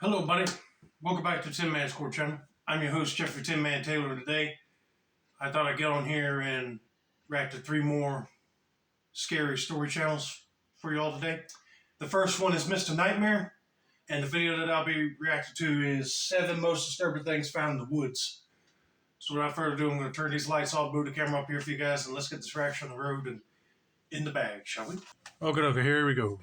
Hello, buddy. Welcome back to Tin Man's Court Channel. I'm your host, Jeffrey Tin Man Taylor. Today, I thought I'd get on here and react to three more scary story channels for you all today. The first one is Mr. Nightmare, and the video that I'll be reacting to is 7 most disturbing things found in the woods. So without further ado, I'm going to turn these lights off, move the camera up here for you guys, and let's get this reaction on the road and in the bag, shall we? Okay, here we go.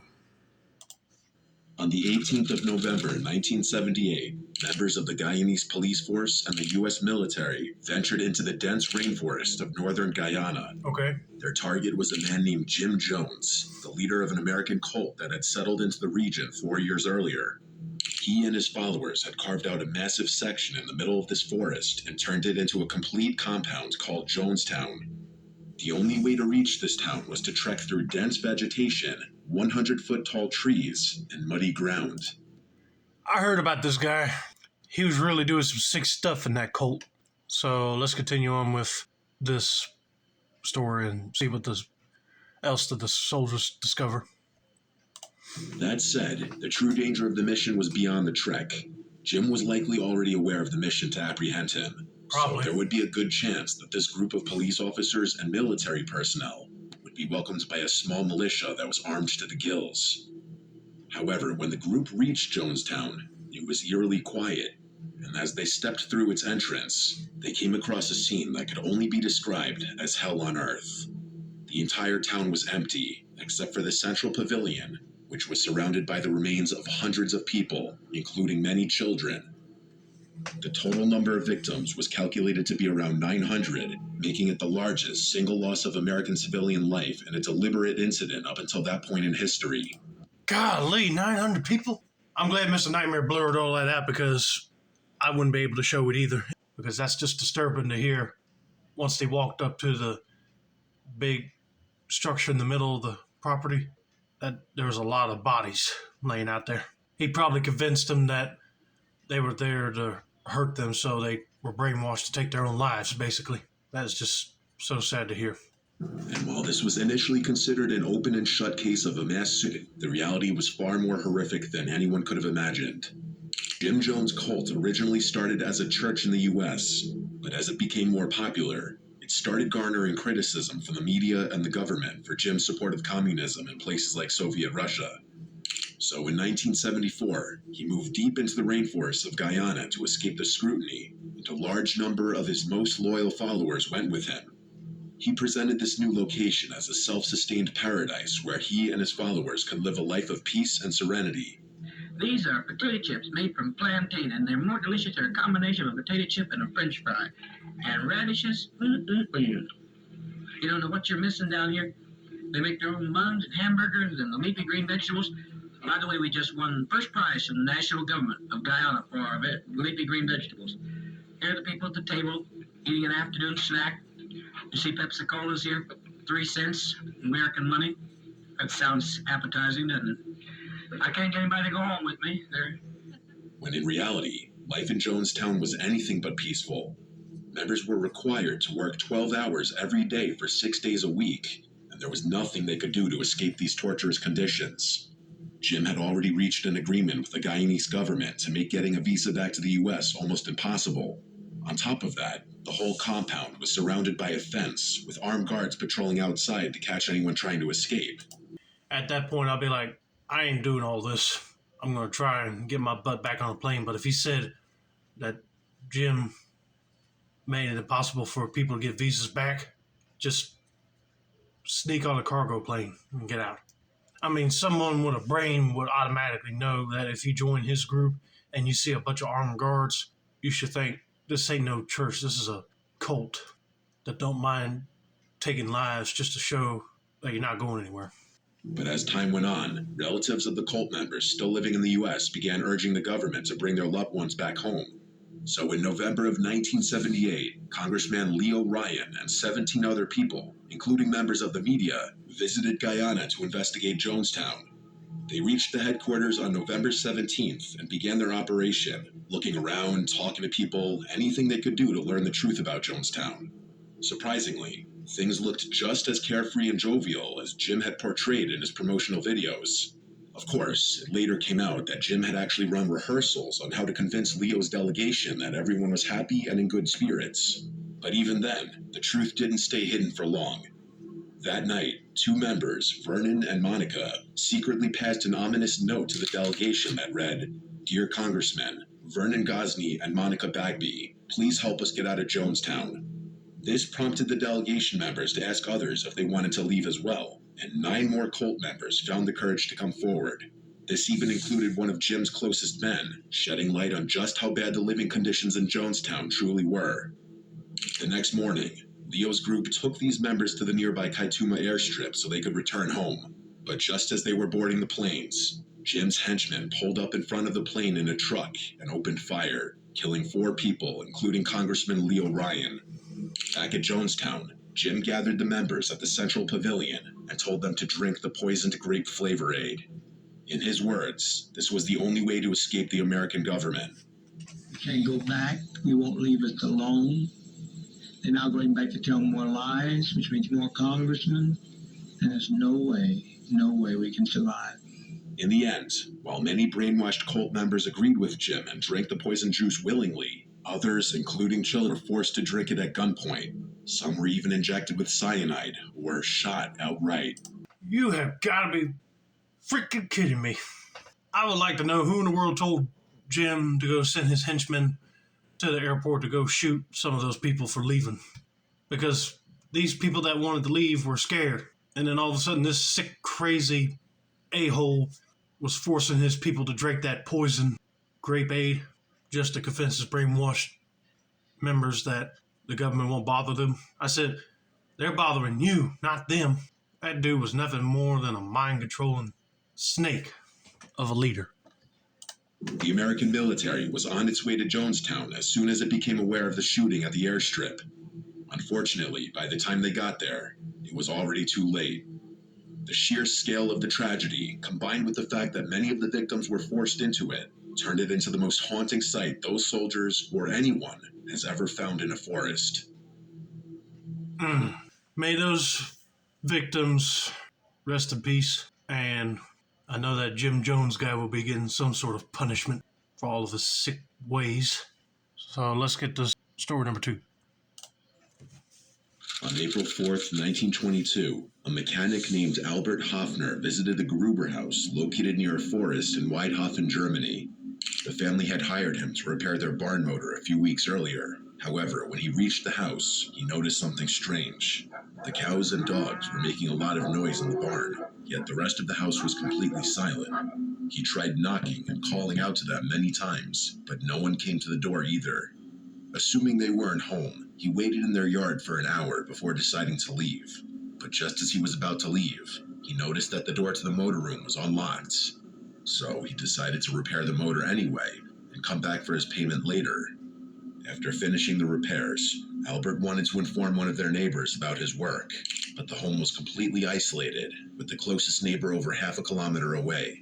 On the 18th of November, 1978, members of the Guyanese police force and the U.S. military ventured into the dense rainforest of northern Guyana. Okay. Their target was a man named Jim Jones, the leader of an American cult that had settled into the region 4 years earlier. He and his followers had carved out a massive section in the middle of this forest and turned it into a complete compound called Jonestown. The only way to reach this town was to trek through dense vegetation, 100-foot-tall trees, and muddy ground. I heard about this guy. He was really doing some sick stuff in that cult. So let's continue on with this story and see what else did the soldiers discover. That said, the true danger of the mission was beyond the trek. Jim was likely already aware of the mission to apprehend him. Probably. So there would be a good chance that this group of police officers and military personnel would be welcomed by a small militia that was armed to the gills. However, when the group reached Jonestown, it was eerily quiet, and as they stepped through its entrance, they came across a scene that could only be described as hell on earth. The entire town was empty, except for the central pavilion, which was surrounded by the remains of hundreds of people, including many children. The total number of victims was calculated to be around 900, making it the largest single loss of American civilian life in a deliberate incident up until that point in history. Golly, 900 people? I'm glad Mr. Nightmare blurred all that out because I wouldn't be able to show it either. Because that's just disturbing to hear once they walked up to the big structure in the middle of the property that there was a lot of bodies laying out there. He probably convinced them that they were there to hurt them, so they were brainwashed to take their own lives, basically. That is just so sad to hear. And while this was initially considered an open and shut case of a mass shooting, the reality was far more horrific than anyone could have imagined. Jim Jones' cult originally started as a church in the U.S., but as it became more popular, it started garnering criticism from the media and the government for Jim's support of communism in places like Soviet Russia. So in 1974, he moved deep into the rainforests of Guyana to escape the scrutiny, and a large number of his most loyal followers went with him. He presented this new location as a self-sustained paradise where he and his followers could live a life of peace and serenity. These are potato chips made from plantain, and they're more delicious. They're a combination of a potato chip and a french fry. And radishes, You don't know what you're missing down here. They make their own buns and hamburgers and the leafy green vegetables. By the way, we just won first prize from the national government of Guyana for our leafy green vegetables. Here are the people at the table eating an afternoon snack. You see Pepsi-Colas here, 3 cents, American money. That sounds appetizing, doesn't it? I can't get anybody to go home with me. When in reality, life in Jonestown was anything but peaceful. Members were required to work 12 hours every day for 6 days a week, and there was nothing they could do to escape these torturous conditions. Jim had already reached an agreement with the Guyanese government to make getting a visa back to the U.S. almost impossible. On top of that, the whole compound was surrounded by a fence, with armed guards patrolling outside to catch anyone trying to escape. At that point, I'll be like, I ain't doing all this. I'm going to try and get my butt back on a plane. But if he said that Jim made it impossible for people to get visas back, just sneak on a cargo plane and get out. I mean, someone with a brain would automatically know that if you join his group and you see a bunch of armed guards, you should think, this ain't no church. This is a cult that don't mind taking lives just to show that you're not going anywhere. But as time went on, relatives of the cult members still living in the U.S. began urging the government to bring their loved ones back home. So in November of 1978, Congressman Leo Ryan and 17 other people, including members of the media, visited Guyana to investigate Jonestown. They reached the headquarters on November 17th and began their operation, looking around, talking to people, anything they could do to learn the truth about Jonestown. Surprisingly, things looked just as carefree and jovial as Jim had portrayed in his promotional videos. A Of course, it later came out that Jim had actually run rehearsals on how to convince Leo's delegation that everyone was happy and in good spirits. But even then, the truth didn't stay hidden for long. That night, two members, Vernon and Monica, secretly passed an ominous note to the delegation that read, "Dear Congressmen, Vernon Gosney and Monica Bagby, please help us get out of Jonestown." This prompted the delegation members to ask others if they wanted to leave as well, and 9 more cult members found the courage to come forward. This even included one of Jim's closest men, shedding light on just how bad the living conditions in Jonestown truly were. The next morning, Leo's group took these members to the nearby Kaituma airstrip so they could return home. But just as they were boarding the planes, Jim's henchmen pulled up in front of the plane in a truck and opened fire, killing 4 people, including Congressman Leo Ryan. Back at Jonestown, Jim gathered the members at the Central Pavilion and told them to drink the poisoned grape flavor aid. In his words, this was the only way to escape the American government. We can't go back. We won't leave us alone. They're now going back to tell more lies, which means more congressmen. And there's no way we can survive. In the end, while many brainwashed cult members agreed with Jim and drank the poison juice willingly, others, including children, were forced to drink it at gunpoint. Some were even injected with cyanide or shot outright. You have got to be freaking kidding me. I would like to know who in the world told Jim to go send his henchmen to the airport to go shoot some of those people for leaving. Because these people that wanted to leave were scared. And then all of a sudden this sick, crazy a-hole was forcing his people to drink that poison grape aid just to convince his brainwashed members that the government won't bother them. I said, they're bothering you, not them. That dude was nothing more than a mind-controlling snake of a leader. The American military was on its way to Jonestown as soon as it became aware of the shooting at the airstrip. Unfortunately, by the time they got there, it was already too late. The sheer scale of the tragedy, combined with the fact that many of the victims were forced into it, turned it into the most haunting sight those soldiers or anyone has ever found in a forest. May those victims rest in peace, and I know that Jim Jones guy will be getting some sort of punishment for all of his sick ways. So let's get to story number 2. On April 4th, 1922, a mechanic named Albert Hoffner visited the Gruber house located near a forest in Weidhofen, Germany. The family had hired him to repair their barn motor a few weeks earlier. However, when he reached the house, he noticed something strange. The cows and dogs were making a lot of noise in the barn, yet the rest of the house was completely silent. He tried knocking and calling out to them many times, but no one came to the door either. Assuming they weren't home, he waited in their yard for an hour before deciding to leave. But just as he was about to leave, he noticed that the door to the motor room was unlocked. So he decided to repair the motor anyway and come back for his payment later. After finishing the repairs, Albert wanted to inform one of their neighbors about his work, but the home was completely isolated, with the closest neighbor over half a kilometer away.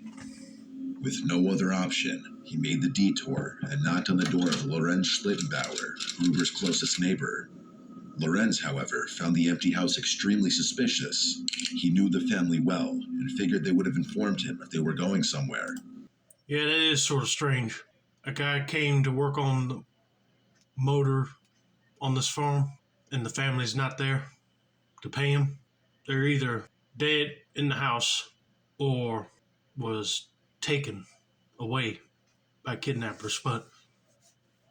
With no other option, he made the detour and knocked on the door of Lorenz Schlittenbauer, Gruber's closest neighbor. Lorenz, however, found the empty house extremely suspicious. He knew the family well and figured they would have informed him if they were going somewhere. Yeah, that is sort of strange. A guy came to work on the motor on this farm, and the family's not there to pay him. They're either dead in the house or was taken away by kidnappers, but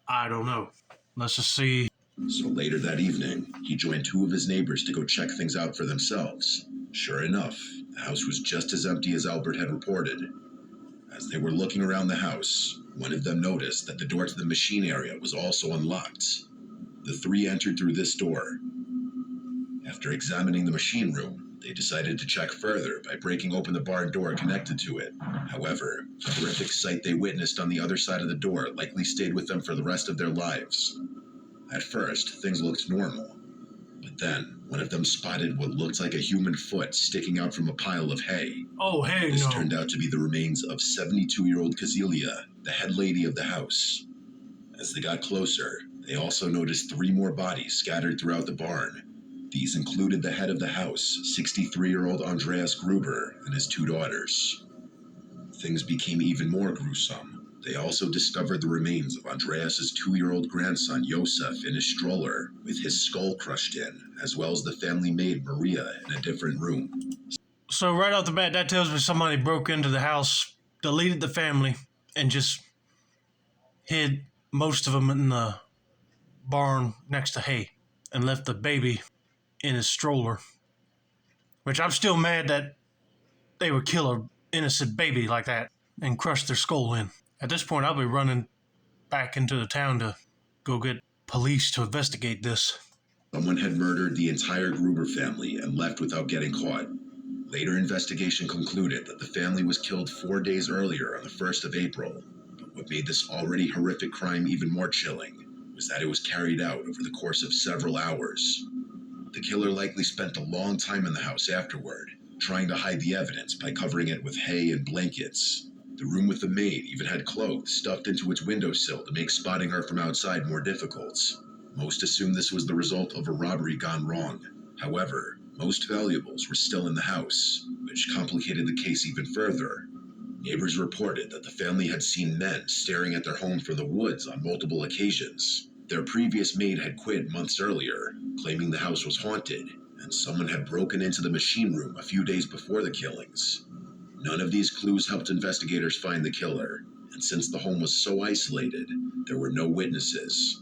I don't know. Let's just see. So later that evening, he joined 2 of his neighbors to go check things out for themselves. Sure enough, the house was just as empty as Albert had reported. As they were looking around the house, one of them noticed that the door to the machine area was also unlocked. The 3 entered through this door. After examining the machine room, they decided to check further by breaking open the barn door connected to it. However, the horrific sight they witnessed on the other side of the door likely stayed with them for the rest of their lives. At first, things looked normal. But then, one of them spotted what looked like a human foot sticking out from a pile of hay. Oh, hey, This no. turned out to be the remains of 72-year-old Kazelia, the head lady of the house. As they got closer, they also noticed 3 more bodies scattered throughout the barn. These included the head of the house, 63-year-old Andreas Gruber, and his 2 daughters. Things became even more gruesome. They also discovered the remains of Andreas's 2-year-old grandson Yosef in his stroller, with his skull crushed in, as well as the family maid Maria in a different room. So right off the bat, that tells me somebody broke into the house, deleted the family, and just hid most of them in the barn next to hay and left the baby in his stroller. Which I'm still mad that they would kill an innocent baby like that and crush their skull in. At this point, I'll be running back into the town to go get police to investigate this. Someone had murdered the entire Gruber family and left without getting caught. Later investigation concluded that the family was killed 4 days earlier on the 1st of April. But what made this already horrific crime even more chilling was that it was carried out over the course of several hours. The killer likely spent a long time in the house afterward, trying to hide the evidence by covering it with hay and blankets. The room with the maid even had clothes stuffed into its windowsill to make spotting her from outside more difficult. Most assumed this was the result of a robbery gone wrong. However, most valuables were still in the house, which complicated the case even further. Neighbors reported that the family had seen men staring at their home from the woods on multiple occasions. Their previous maid had quit months earlier, claiming the house was haunted, and someone had broken into the machine room a few days before the killings. None of these clues helped investigators find the killer, and since the home was so isolated, there were no witnesses.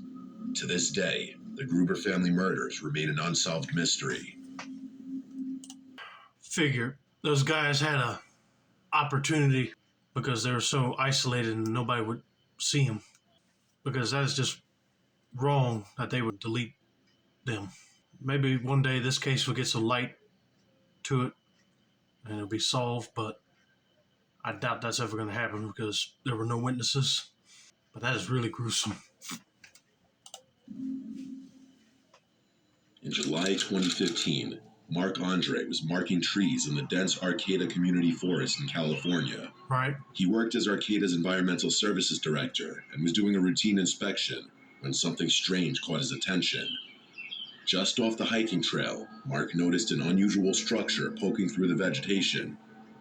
To this day, the Gruber family murders remain an unsolved mystery. Figure those guys had a opportunity because they were so isolated and nobody would see them. Because that is just wrong that they would delete them. Maybe one day this case will get some light to it and it'll be solved, but I doubt that's ever going to happen because there were no witnesses. But that is really gruesome. In July 2015, Mark Andre was marking trees in the dense Arcata Community Forest in California. Right? He worked as Arcata's environmental services director and was doing a routine inspection when something strange caught his attention. Just off the hiking trail, Mark noticed an unusual structure poking through the vegetation.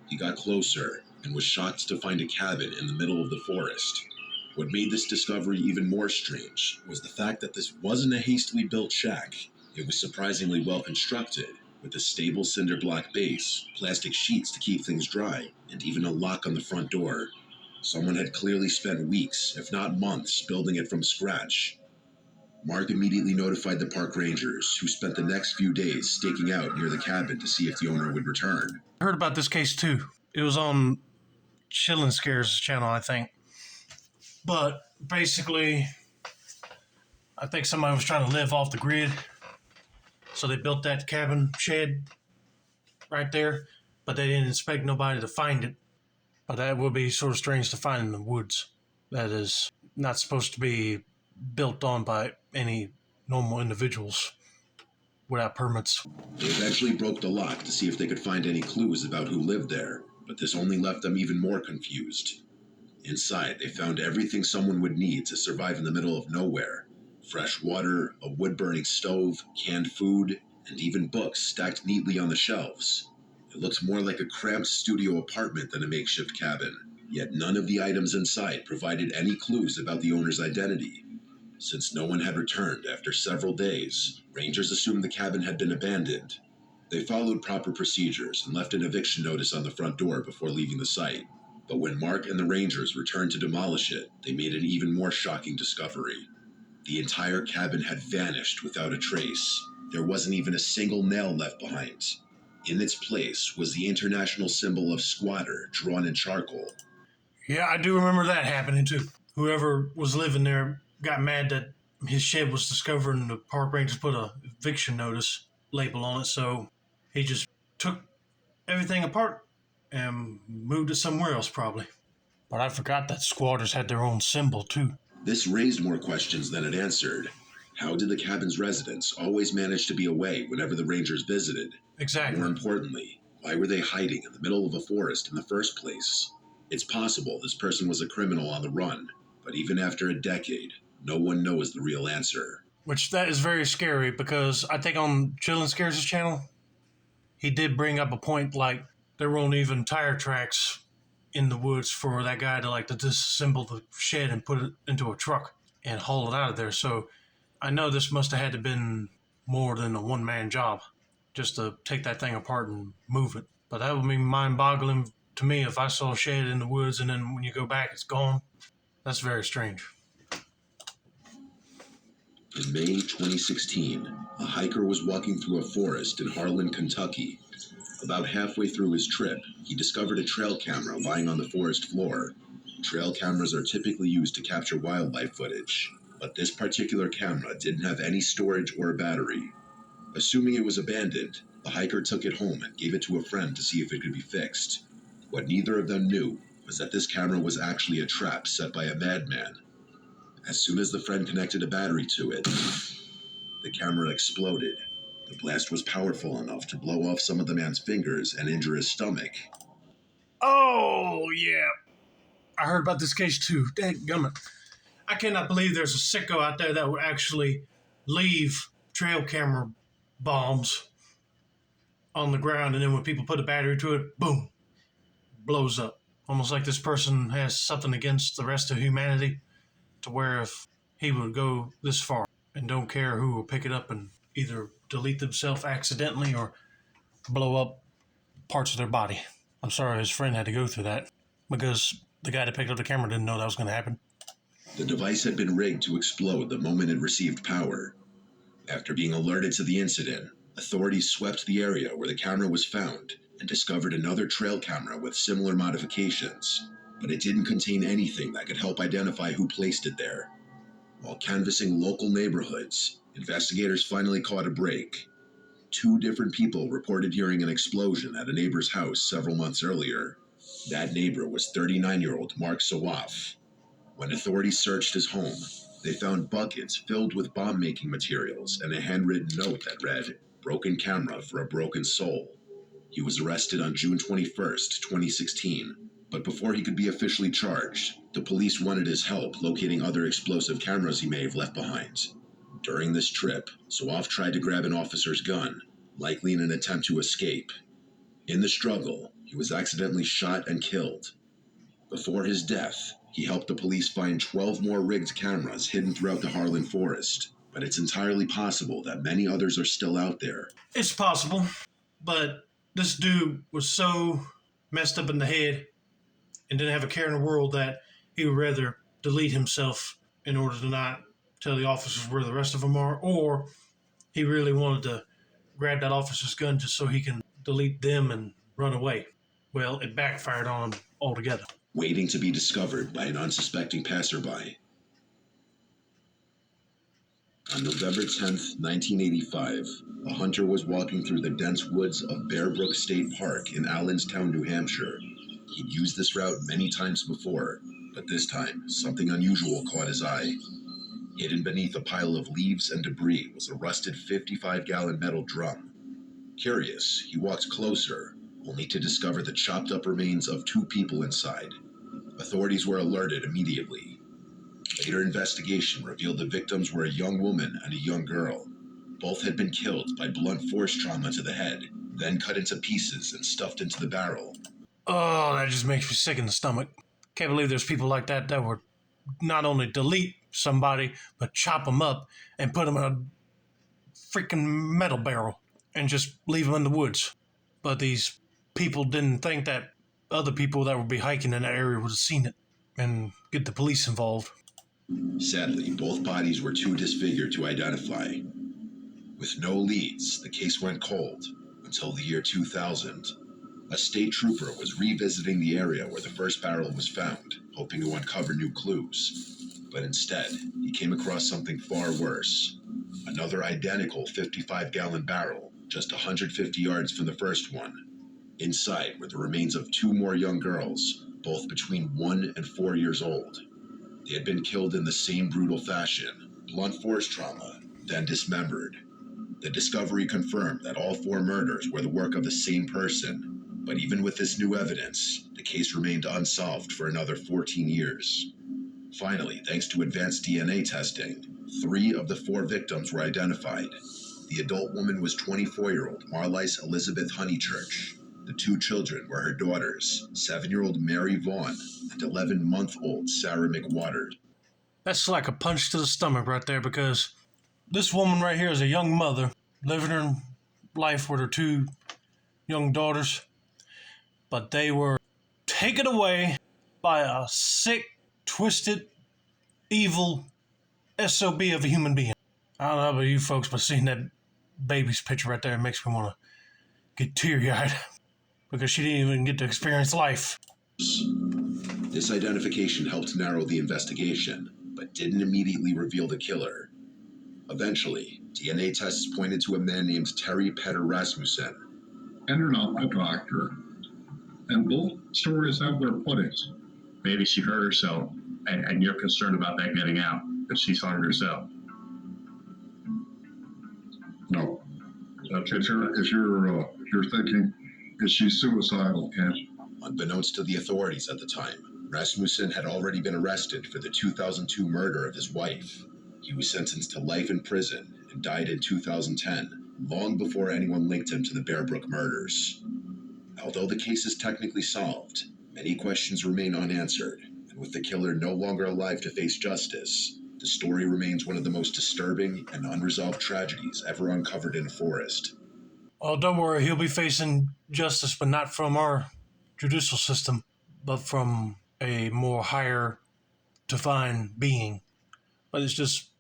He got closer and was shocked to find a cabin in the middle of the forest. What made this discovery even more strange was the fact that this wasn't a hastily built shack. It was surprisingly well constructed, with a stable cinder block base, plastic sheets to keep things dry, and even a lock on the front door. Someone had clearly spent weeks, if not months, building it from scratch. Mark immediately notified the park rangers, who spent the next few days staking out near the cabin to see if the owner would return. I heard about this case too. It was on Chillin' Scares channel, I think. But basically, I think somebody was trying to live off the grid. So they built that cabin shed right there, but they didn't expect nobody to find it. But that would be sort of strange to find in the woods. That is not supposed to be built on by any normal individuals without permits. They eventually broke the lock to see if they could find any clues about who lived there, but this only left them even more confused. Inside, they found everything someone would need to survive in the middle of nowhere. Fresh water, a wood-burning stove, canned food, and even books stacked neatly on the shelves. It looked more like a cramped studio apartment than a makeshift cabin, yet none of the items inside provided any clues about the owner's identity. Since no one had returned after several days, rangers assumed the cabin had been abandoned. They followed proper procedures and left an eviction notice on the front door before leaving the site. But when Mark and the rangers returned to demolish it, they made an even more shocking discovery. The entire cabin had vanished without a trace. There wasn't even a single nail left behind. In its place was the international symbol of squatter drawn in charcoal. Yeah, I do remember that happening too. Whoever was living there got mad that his shed was discovered and the park rangers put a eviction notice label on it, so he just took everything apart and moved it somewhere else probably. But I forgot that squatters had their own symbol too. This raised more questions than it answered. How did the cabin's residents always manage to be away whenever the rangers visited? Exactly. More importantly, why were they hiding in the middle of a forest in the first place? It's possible this person was a criminal on the run, but even after a decade, no one knows the real answer. Which that is very scary because I think on Chillin' Scares' channel, he did bring up a point like there weren't even tire tracks in the woods for that guy to like to disassemble the shed and put it into a truck and haul it out of there. So I know this must have had to been more than a one-man job just to take that thing apart and move it. But that would be mind-boggling to me if I saw a shed in the woods and then when you go back, it's gone. That's very strange. In May 2016, a hiker was walking through a forest in Harlan, Kentucky. About halfway through his trip, he discovered a trail camera lying on the forest floor. Trail cameras are typically used to capture wildlife footage, but this particular camera didn't have any storage or battery. Assuming it was abandoned, the hiker took it home and gave it to a friend to see if it could be fixed. What neither of them knew was that this camera was actually a trap set by a madman. As soon as the friend connected a battery to it, the camera exploded. The blast was powerful enough to blow off some of the man's fingers and injure his stomach. Oh, yeah. I heard about this case too. Dadgummit. I cannot believe there's a sicko out there that would actually leave trail camera bombs on the ground, and then when people put a battery to it, boom, blows up. Almost like this person has something against the rest of humanity, to where if he would go this far and don't care who will pick it up and either delete themselves accidentally or blow up parts of their body. I'm sorry his friend had to go through that because the guy that picked up the camera didn't know that was going to happen. The device had been rigged to explode the moment it received power. After being alerted to the incident, authorities swept the area where the camera was found and discovered another trail camera with similar modifications, but it didn't contain anything that could help identify who placed it there. While canvassing local neighborhoods, investigators finally caught a break. 2 different people reported hearing an explosion at a neighbor's house several months earlier. That neighbor was 39-year-old Mark Sawaf. When authorities searched his home, they found buckets filled with bomb-making materials and a handwritten note that read, "Broken camera for a broken soul." He was arrested on June 21st, 2016, but before he could be officially charged, the police wanted his help locating other explosive cameras he may have left behind. During this trip, Sawaf tried to grab an officer's gun, likely in an attempt to escape. In the struggle, he was accidentally shot and killed. Before his death, he helped the police find 12 more rigged cameras hidden throughout the Harlan forest, but it's entirely possible that many others are still out there. It's possible, but this dude was so messed up in the head and didn't have a care in the world that he would rather delete himself in order to not tell the officers where the rest of them are, or he really wanted to grab that officer's gun just so he can delete them and run away. Well, it backfired on him altogether. Waiting to be discovered by an unsuspecting passerby. On November 10th, 1985, a hunter was walking through the dense woods of Bear Brook State Park in Allenstown, New Hampshire. He'd used this route many times before, but this time, something unusual caught his eye. Hidden beneath a pile of leaves and debris was a rusted 55-gallon metal drum. Curious, he walked closer, only to discover the chopped-up remains of 2 people inside. Authorities were alerted immediately. Later investigation revealed the victims were a young woman and a young girl. Both had been killed by blunt force trauma to the head, then cut into pieces and stuffed into the barrel. Oh, that just makes me sick in the stomach. Can't believe there's people like that that would not only delete somebody, but chop them up and put them in a freaking metal barrel and just leave them in the woods. But these people didn't think that other people that would be hiking in that area would have seen it and get the police involved. Sadly, both bodies were too disfigured to identify. With no leads, the case went cold until the year 2000. A state trooper was revisiting the area where the first barrel was found, hoping to uncover new clues. But instead, he came across something far worse. Another identical 55-gallon barrel, just 150 yards from the first one. Inside were the remains of 2 more young girls, both between 1 and 4 years old. They had been killed in the same brutal fashion, blunt force trauma, then dismembered. The discovery confirmed that all 4 murders were the work of the same person, but even with this new evidence, the case remained unsolved for another 14 years. Finally, thanks to advanced DNA testing, 3 of the 4 victims were identified. The adult woman was 24-year-old Marlice Elizabeth Honeychurch. The two children were her daughters, 7-year-old Mary Vaughn and 11-month-old Sarah McWaters. That's like a punch to the stomach right there, because this woman right here is a young mother living her life with her two young daughters, but they were taken away by a sick, twisted, evil SOB of a human being. I don't know about you folks, but seeing that baby's picture right there makes me want to get teary-eyed because she didn't even get to experience life. This identification helped narrow the investigation, but didn't immediately reveal the killer. Eventually, DNA tests pointed to a man named Terry Petter Rasmussen. And you're not my doctor. And both stories have their footings. Maybe she hurt herself, and you're concerned about that getting out, that she's harmed herself. No. Okay. If you're thinking, is she suicidal, Ken? Unbeknownst to the authorities at the time, Rasmussen had already been arrested for the 2002 murder of his wife. He was sentenced to life in prison and died in 2010, long before anyone linked him to the Bear Brook murders. Although the case is technically solved, many questions remain unanswered, and with the killer no longer alive to face justice, the story remains one of the most disturbing and unresolved tragedies ever uncovered in a forest. Oh, don't worry, he'll be facing justice, but not from our judicial system, but from a more higher divine being. But it's just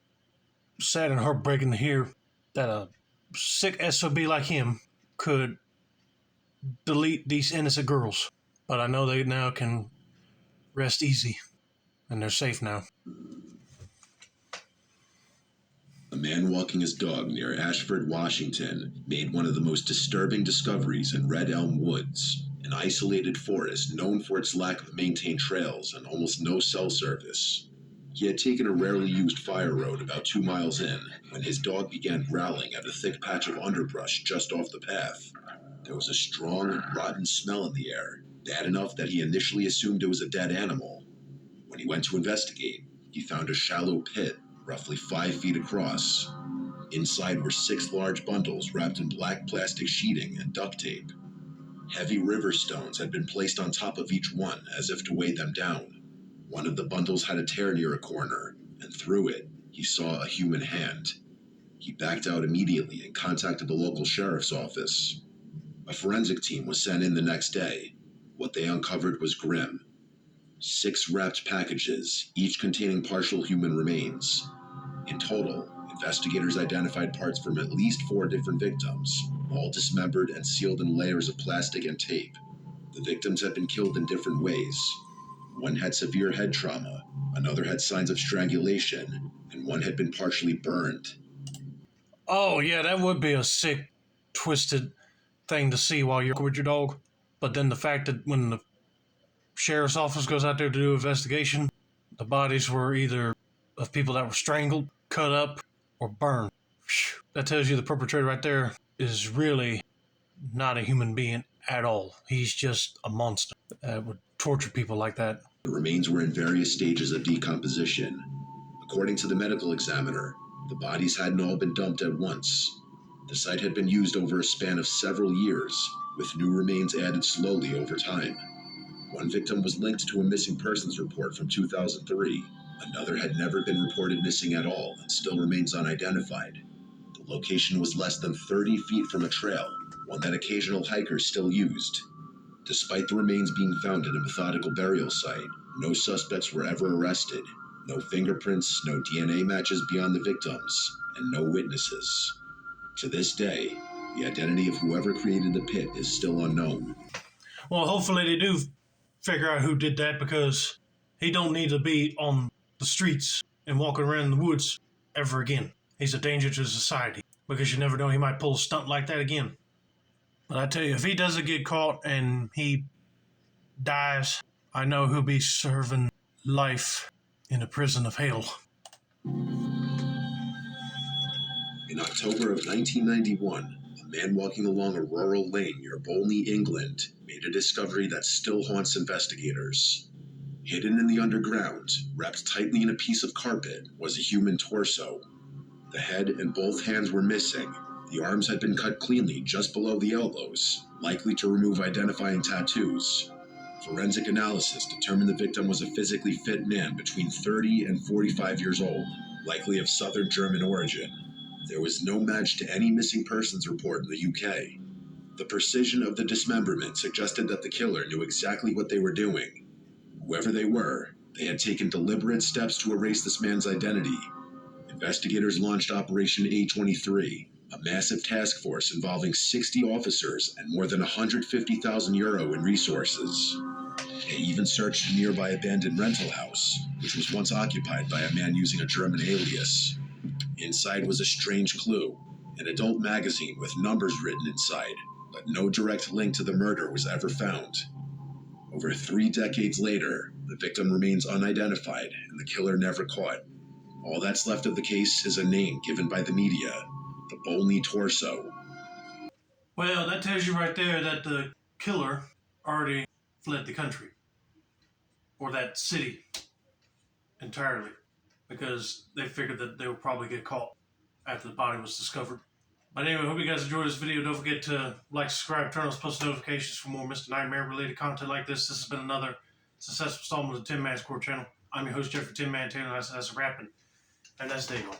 sad and heartbreaking to hear that a sick SOB like him could delete these innocent girls. But I know they now can rest easy, and they're safe now. A man walking his dog near Ashford, Washington, made one of the most disturbing discoveries in Red Elm Woods, an isolated forest known for its lack of maintained trails and almost no cell service. He had taken a rarely used fire road about 2 miles in when his dog began growling at a thick patch of underbrush just off the path. There was a strong, rotten smell in the air, bad enough that he initially assumed it was a dead animal. When he went to investigate, he found a shallow pit, roughly 5 feet across. Inside were 6 large bundles wrapped in black plastic sheeting and duct tape. Heavy river stones had been placed on top of each one as if to weigh them down. One of the bundles had a tear near a corner, and through it, he saw a human hand. He backed out immediately and contacted the local sheriff's office. A forensic team was sent in the next day. What they uncovered was grim. 6 wrapped packages, each containing partial human remains. In total, investigators identified parts from at least 4 different victims, all dismembered and sealed in layers of plastic and tape. The victims had been killed in different ways. One had severe head trauma, another had signs of strangulation, and one had been partially burned. Oh, yeah, that would be a sick, twisted thing to see while you're with your dog. But then the fact that when the sheriff's office goes out there to do an investigation, the bodies were either of people that were strangled, cut up, or burned. Whew. That tells you the perpetrator right there is really not a human being at all. He's just a monster that would torture people like that. The remains were in various stages of decomposition. According to the medical examiner, the bodies hadn't all been dumped at once. The site had been used over a span of several years, with new remains added slowly over time. One victim was linked to a missing persons report from 2003. Another had never been reported missing at all and still remains unidentified. The location was less than 30 feet from a trail, one that occasional hikers still used. Despite the remains being found at a methodical burial site, no suspects were ever arrested. No fingerprints, no DNA matches beyond the victims, and no witnesses. To this day, the identity of whoever created the pit is still unknown. Well, hopefully they do figure out who did that, because he don't need to be on the streets and walking around in the woods ever again. He's a danger to society, because you never know, he might pull a stunt like that again. But I tell you, if he doesn't get caught and he dies, I know he'll be serving life in a prison of hell. In October of 1991, a man walking along a rural lane near Bolney, England, made a discovery that still haunts investigators. Hidden in the underground, wrapped tightly in a piece of carpet, was a human torso. The head and both hands were missing, The arms had been cut cleanly just below the elbows, likely to remove identifying tattoos. Forensic analysis determined the victim was a physically fit man between 30 and 45 years old, likely of southern German origin. There was no match to any missing persons report in the UK. The precision of the dismemberment suggested that the killer knew exactly what they were doing. Whoever they were, they had taken deliberate steps to erase this man's identity. Investigators launched Operation A23, a massive task force involving 60 officers and more than €150,000 in resources. They even searched a nearby abandoned rental house, which was once occupied by a man using a German alias. Inside was a strange clue, an adult magazine with numbers written inside, but no direct link to the murder was ever found. Over 3 decades later, the victim remains unidentified and the killer never caught. All that's left of the case is a name given by the media, the Bolney Torso. Well, that tells you right there that the killer already fled the country or that city entirely because they figured that they would probably get caught after the body was discovered. But anyway, hope you guys enjoyed this video. Don't forget to like, subscribe, turn on those post notifications for more Mr. Nightmare related content like this. This has been another successful installment of the Tin Man Score channel. I'm your host, Jeffrey Tin Man Taylor. That's a wrapping. And that's day one.